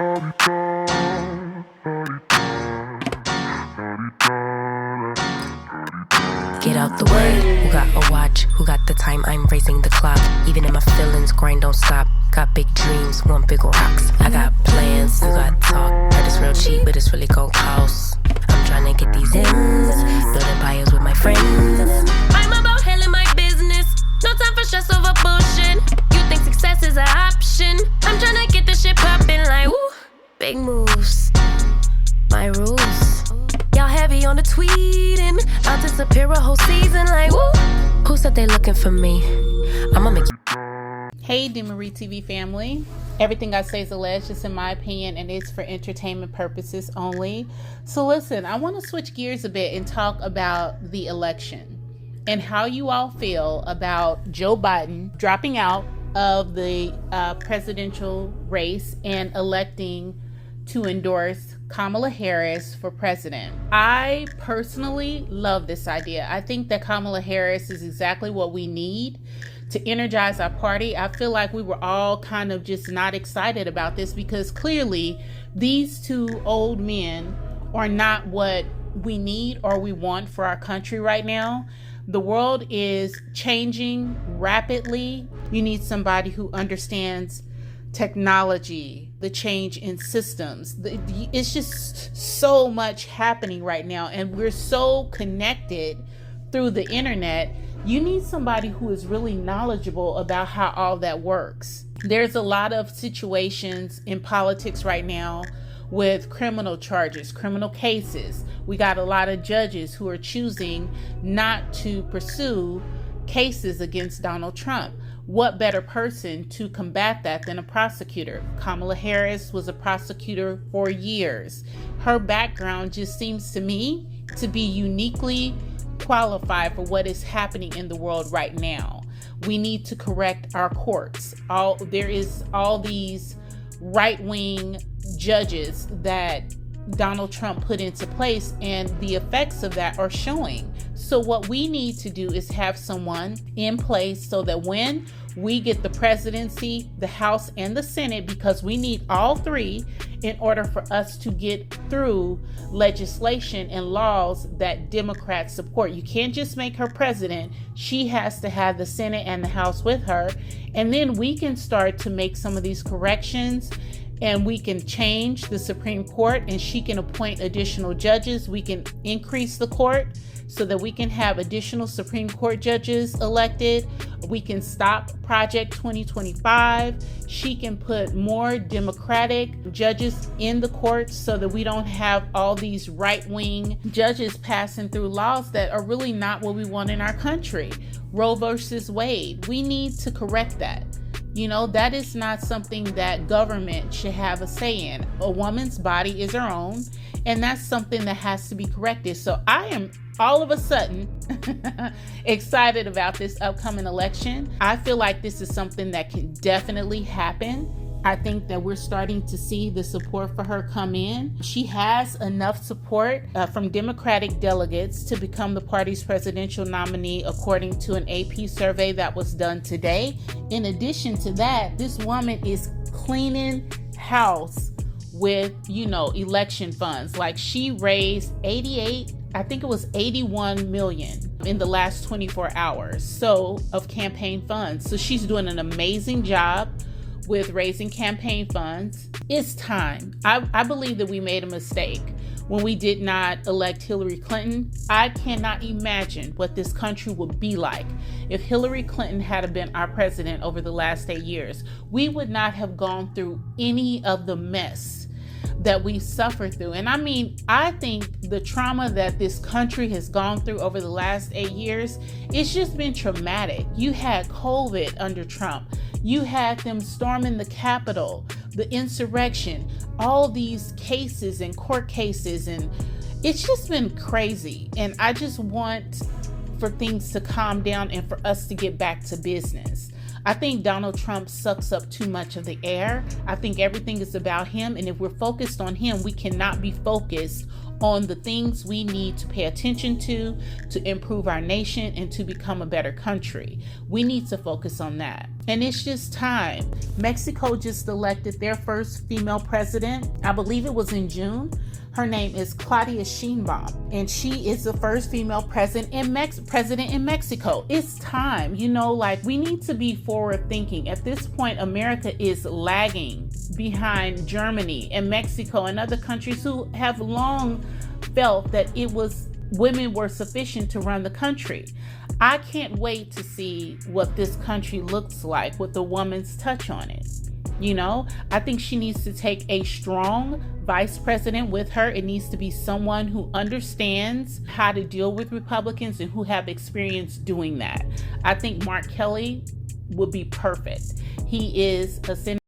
Get out the way. Who got a watch? Who got the time? I'm raising the clock. Even in my feelings, grind don't stop. Got big dreams, want big rocks. I got plans, you got talk. Heard it's real cheap, but it's really gon' cost. I'm tryna get these ends, building empires with my friends. I'm about handling my business. No time for stress over bullshit. You think success is an option? I'm tryna get this shit poppin' like woo. Big moves, my rules. Y'all heavy on the tweeting. I'll disappear a whole season like woo. Who said they looking for me? I'ma make you. Hey Demery TV family. Everything I say is alleged, just in my opinion, and it's for entertainment purposes only. So listen, I want to switch gears a bit and talk about the election and how you all feel about Joe Biden dropping out of the presidential race and electing to endorse Kamala Harris for president. I personally love this idea. I think that Kamala Harris is exactly what we need to energize our party. I feel like we were all kind of just not excited about this because clearly these two old men are not what we need or we want for our country right now. The world is changing rapidly. You need somebody who understands technology, the change in systems. It's just so much happening right now, and we're so connected through the internet. You need somebody who is really knowledgeable about how all that works. There's a lot of situations in politics right now with criminal charges, criminal cases. We got a lot of judges who are choosing not to pursue cases against Donald Trump. What better person to combat that than a prosecutor? Kamala Harris was a prosecutor for years. Her background just seems to me to be uniquely qualified for what is happening in the world right now. We need to correct our courts. There is all these right-wing judges that Donald Trump put into place, and the effects of that are showing. So what we need to do is have someone in place so that when we get the presidency, the House, and the Senate, because we need all three in order for us to get through legislation and laws that Democrats support. You can't just make her president. She has to have the Senate and the House with her. And then we can start to make some of these corrections, and we can change the Supreme Court, and she can appoint additional judges. We can increase the court so that we can have additional Supreme Court judges elected. We can stop Project 2025. She can put more Democratic judges in the courts so that we don't have all these right-wing judges passing through laws that are really not what we want in our country. Roe versus Wade. We need to correct that. You know, that is not something that government should have a say in. A woman's body is her own, and that's something that has to be corrected. So I am all of a sudden excited about this upcoming election. I feel like this is something that can definitely happen. I think that we're starting to see the support for her come in. She has enough support from Democratic delegates to become the party's presidential nominee, according to an AP survey that was done today. In addition to that, this woman is cleaning house with, election funds. Like, she raised 81 million in the last 24 hours of campaign funds. So she's doing an amazing job with raising campaign funds. It's time. I believe that we made a mistake when we did not elect Hillary Clinton. I cannot imagine what this country would be like if Hillary Clinton had been our president over the last 8 years. We would not have gone through any of the mess that we suffered through. And I think the trauma that this country has gone through over the last 8 years, it's just been traumatic. You had COVID under Trump. You had them storming the Capitol, the insurrection, all these cases and court cases, and it's just been crazy. And I just want for things to calm down and for us to get back to business. I think Donald Trump sucks up too much of the air. I think everything is about him. And if we're focused on him, we cannot be focused on the things we need to pay attention to improve our nation and to become a better country. We need to focus on that. And it's just time. Mexico just elected their first female president. I believe it was in June. Her name is Claudia Sheinbaum, and she is the first female president in Mexico. It's time. We need to be forward thinking. At this point, America is lagging behind Germany and Mexico and other countries who have long felt that women were sufficient to run the country. I can't wait to see what this country looks like with a woman's touch on it. I think she needs to take a strong vice president with her. It needs to be someone who understands how to deal with Republicans and who have experience doing that. I think Mark Kelly would be perfect. He is a senator